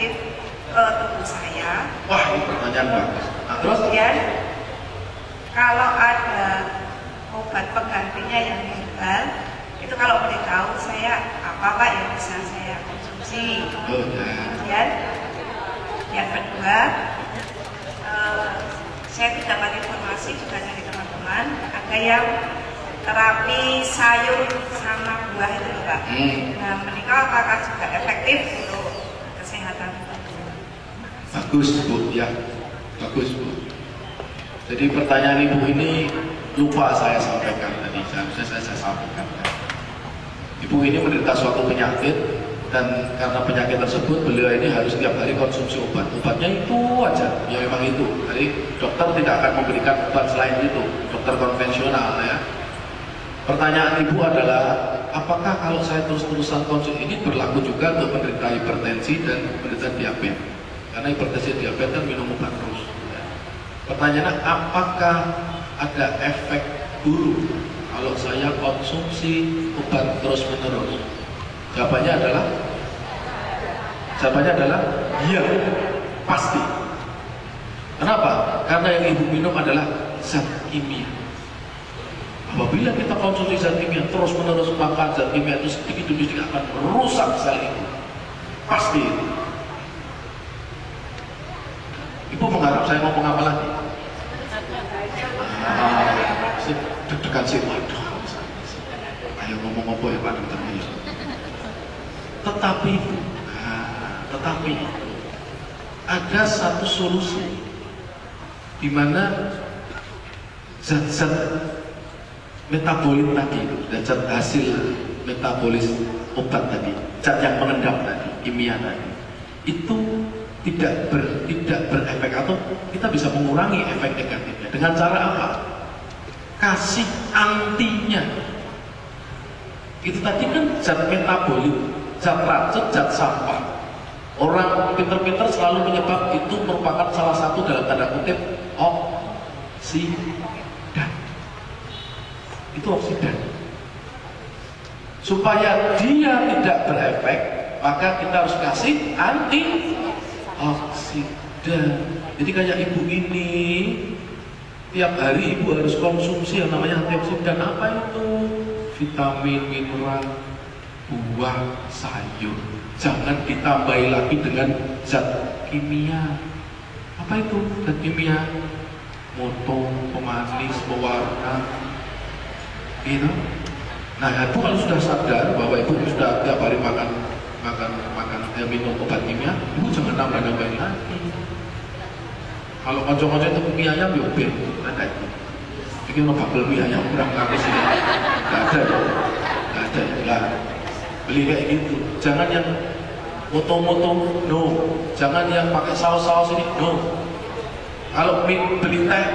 efektif ke tubuh saya. Wah, ini pertanyaan bagus. Nah, terus? Kemudian kalau ada obat penggantinya yang herbal, itu kalau boleh tahu saya apa yang bisa saya konsumsi. Kemudian yang kedua, saya tidak dapat informasi juga dari teman-teman, ada yang terapi sayur sama buah itu Pak. Nah, menikah apakah juga efektif untuk kesehatan? Bagus Bu, ya, bagus Bu. Jadi pertanyaan Ibu ini lupa saya sampaikan tadi, seharusnya saya sampaikan. Ibu ini menderita suatu penyakit, dan karena penyakit tersebut beliau ini harus setiap hari konsumsi obat. Obatnya itu aja, ya memang itu. Jadi dokter tidak akan memberikan obat selain itu, dokter konvensional ya. Pertanyaan Ibu adalah, apakah kalau saya terus-terusan konsumsi ini berlaku juga untuk menderita hipertensi dan menderita diabetes? Karena hipertensi dan diabetes kan minum obat terus. Pertanyaannya, apakah ada efek buruk kalau saya konsumsi obat terus-menerus? Jawabannya adalah iya, pasti. Kenapa? Karena yang Ibu minum adalah zat kimia. Apabila kita konsumsi zat kimia terus-menerus, makan zat kimia itu sedikit demi sedikit akan merusak sel itu. Pasti itu. Ibu mengharap saya ngomong apa lagi? Deg-degan sih, waduh. Ayo ngomong apa ya Pak Dokter? Tetapi ada satu solusi di mana zat-zat metabolit tadi, zat hasil metabolis obat tadi, zat yang mengendap tadi, kimia tadi, itu tidak berefek atau kita bisa mengurangi efek negatifnya. Dengan cara apa? Kasih antinya. Itu tadi kan zat metabolit, zat racun, zat sampah. Orang pinter-pinter selalu menyebab itu merupakan salah satu dalam tanda kutip oksidan. Itu oksidan. Supaya dia tidak berefek, maka kita harus kasih antioksidan. Jadi kayak Ibu ini, tiap hari Ibu harus konsumsi yang namanya antioksidan. Apa itu? Vitamin, mineral, buah, sayur. Jangan ditambahi lagi dengan zat kimia. Apa itu zat kimia? Motong, pemanis, pewarna, gitu. Nah, Ibu kalau sudah sadar bahwa Ibu sudah tiap hari makan minum obat kimia, Ibu jangan nambah-nambahin lagi. Kalau kocok-kocok itu mie ayam, ya ben, ada itu. Bikin bakal mie ayam kurang karis ini. Gak ada ya, gak ada ya. Beli kayak gitu. Jangan yang moto-moto, no. Jangan yang pakai saus-saus ini, no. Kalau beli teh,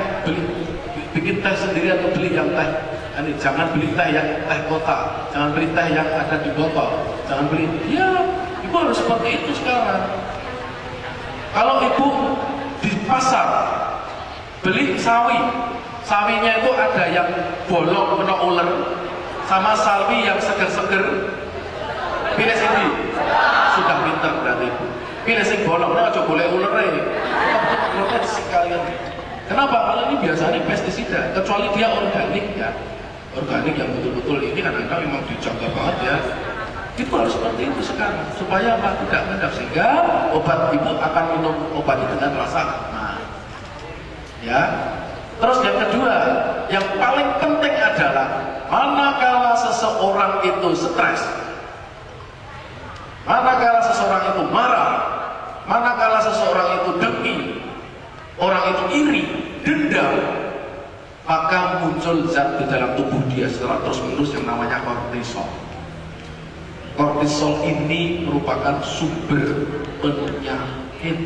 bikin teh sendiri atau beli yang teh. Ini jangan beli teh yang teh kotak, jangan beli teh yang ada di botol, jangan beli. Ya, Ibu harus seperti itu sekarang. Kalau Ibu di pasar beli sawi, sawinya itu ada yang bolong kena ular, sama sawi yang seger-seger. Pilih sini, sudah pinter berarti. Pilih sing bolong, nah coba boleh ular sekalian. Kenapa? Kalau ini biasanya pestisida, kecuali dia organik ya. Organik yang betul-betul ini kadang-kadang memang dijaga banget ya. Itu harus seperti itu sekarang, supaya apa? Tidak mengendap, sehingga obat Ibu akan minum obat itu dengan rasa aman. Ya. Terus yang kedua, yang paling penting adalah manakala seseorang itu stres, manakala seseorang itu marah, manakala seseorang itu dengki, orang itu iri, dendam, maka muncul zat di dalam tubuh dia secara terus-menerus yang namanya kortisol. Kortisol ini merupakan sumber penyakit.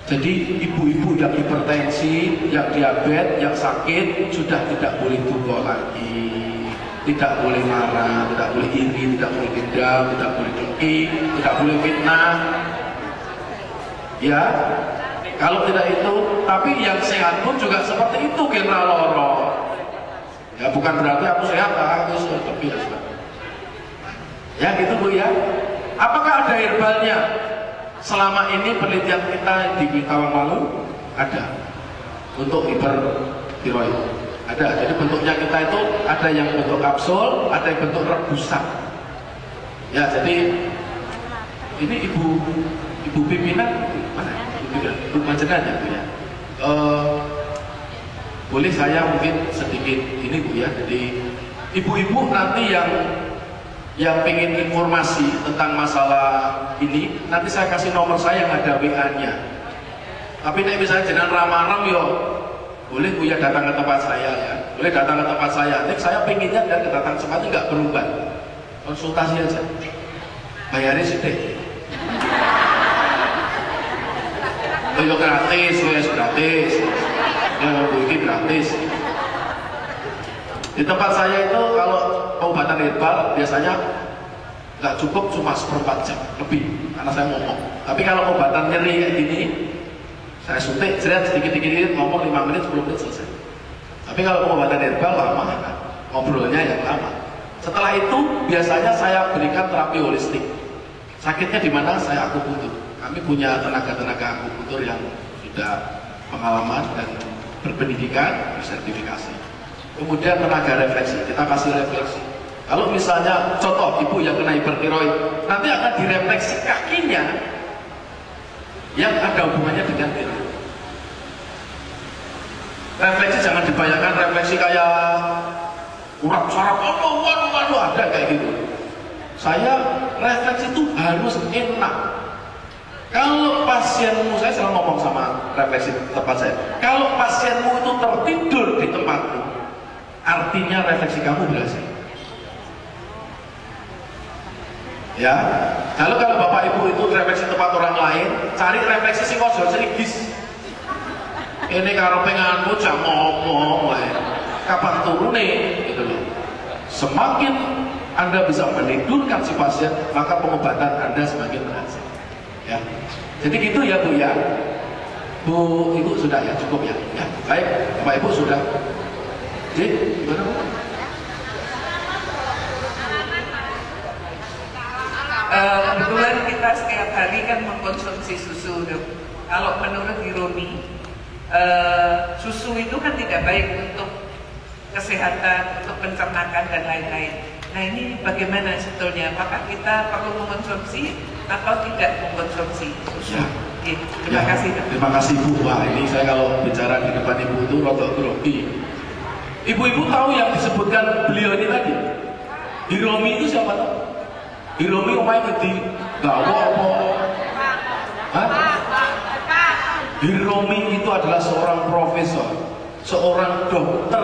Jadi ibu-ibu yang hipertensi, yang diabetes, yang sakit sudah tidak boleh tunggu lagi, tidak boleh marah, tidak boleh iri, tidak boleh dendam, tidak boleh dengki, tidak boleh fitnah. Ya, kalau tidak itu, tapi yang sehat pun juga seperti itu, kena loro. Ya bukan berarti aku sehat, aku biasa. Ya gitu Bu ya. Apakah ada herbalnya? selama ini penelitian kita di Tawangmangu ada untuk hipertiroid. Ada, jadi bentuknya kita itu ada yang bentuk kapsul, ada yang bentuk rebusan. Ya, jadi ini ibu pimpinan mana? Ibu Manjenan ya, Bu ya. Boleh saya mungkin sedikit ini Bu ya. Jadi ibu-ibu nanti yang pengen informasi tentang masalah ini, nanti saya kasih nomor saya yang ada WA-nya. Tapi nek misalnya jenengan ramarem yo, boleh Bu ya datang ke tempat saya ya. Boleh datang ke tempat saya. Nek saya pengennya dan kedatangan tempatnya nggak berubah. Konsultasi aja. Bayarnya sithik. Oh yo gratis, gratis. Ya ini gratis. Di tempat saya itu kalau pengobatan herbal biasanya nggak cukup cuma 1/4 jam lebih karena saya ngomong. Tapi kalau pengobatan nyeri kayak gini, saya suntik, sedikit-sedikit ngomong 5 menit, 10 menit selesai. Tapi kalau pengobatan herbal lama, kan? Ngobrolnya yang lama. Setelah itu biasanya saya berikan terapi holistik. Sakitnya di mana? Saya akupuntur. Kami punya tenaga-tenaga akupuntur yang sudah pengalaman dan berpendidikan, bersertifikasi. Kemudian tenaga refleksi, kita kasih refleksi. Kalau misalnya contoh ibu yang kena hipertiroid, nanti akan direfleksi kakinya yang ada hubungannya dengan tiroid. Refleksi jangan dibayangkan refleksi kayak urat saraf, waduh ada kayak gitu. Saya refleksi itu harus enak. Kalau pasienmu, saya selalu ngomong sama refleksi tempat saya, kalau pasienmu itu tertidur di tempatmu, artinya refleksi kamu berhasil. Ya, kalau bapak ibu itu refleksi tempat orang lain, cari refleksi sing ojo serigis. Ini karo penganmu jam ngomong, kapan turune, gitu loh. Semakin Anda bisa menidurkan si pasien, maka pengobatan Anda semakin berhasil. Ya, jadi gitu ya Bu ya. Bu Ibu sudah ya, cukup ya. Ya, baik, Bapak Ibu sudah. Jadi gimana Bu? Kebetulan kita setiap hari kan mengkonsumsi susu. Kalau menurut Hiromi, susu itu kan tidak baik untuk kesehatan, untuk pencernaan dan lain-lain. Nah ini bagaimana sebetulnya? Apakah kita perlu mengkonsumsi atau tidak mengkonsumsi susu? Ya. Terima kasih. Terima kasih Bu. Wah ini saya kalau bicara di depan Ibu itu rotok grogi. Ibu-ibu tahu yang disebutkan beliau ini tadi? Hiromi itu siapa tahu? Hiromi omahnya di gawa apa? Hah? Hiromi itu adalah seorang profesor, seorang dokter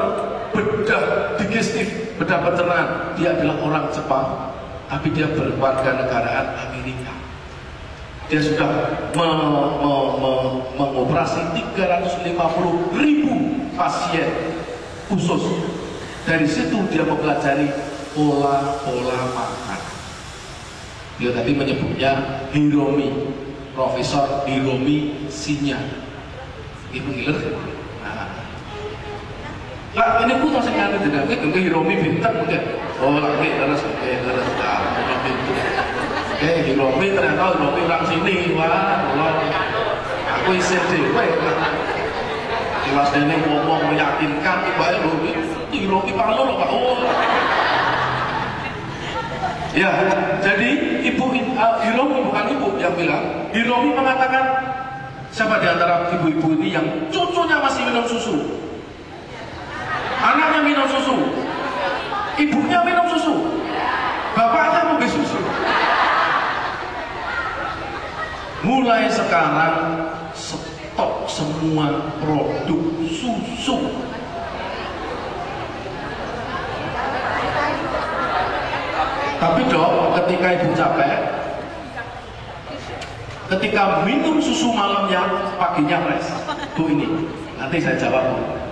bedah digestif, bedah pencernaan. Dia adalah orang Jepang, tapi dia berwarga negaraan Amerika. Dia sudah mengoperasi 350.000 pasien khusus. Dari situ dia mempelajari pola-pola makan. Dia tadi menyebutnya Hiromi, Profesor Hiromi Shinya. Ibu ngiler. Lah ini pun masih ngerti tidak? Ini Hiromi bintang mungkin. Oh lagi terus, Hiromi ternyata Hiromi orang sini. Wah, aku isi dewe. Jelas ini ngomong meyakinkan, tiba-tiba Hiromi palu loh Pak. Oh. Ya, jadi Hiromi bukan ibu yang bilang. Hiromi mengatakan siapa di antara ibu-ibu ini yang cucunya masih minum susu? Anaknya minum susu, ibunya minum susu, bapaknya mau susu. Mulai sekarang stop semua produk susu. Tapi dok, ketika ibu capek, ketika minum susu malamnya, paginya fresh. Bu ini, nanti saya jawab Bu.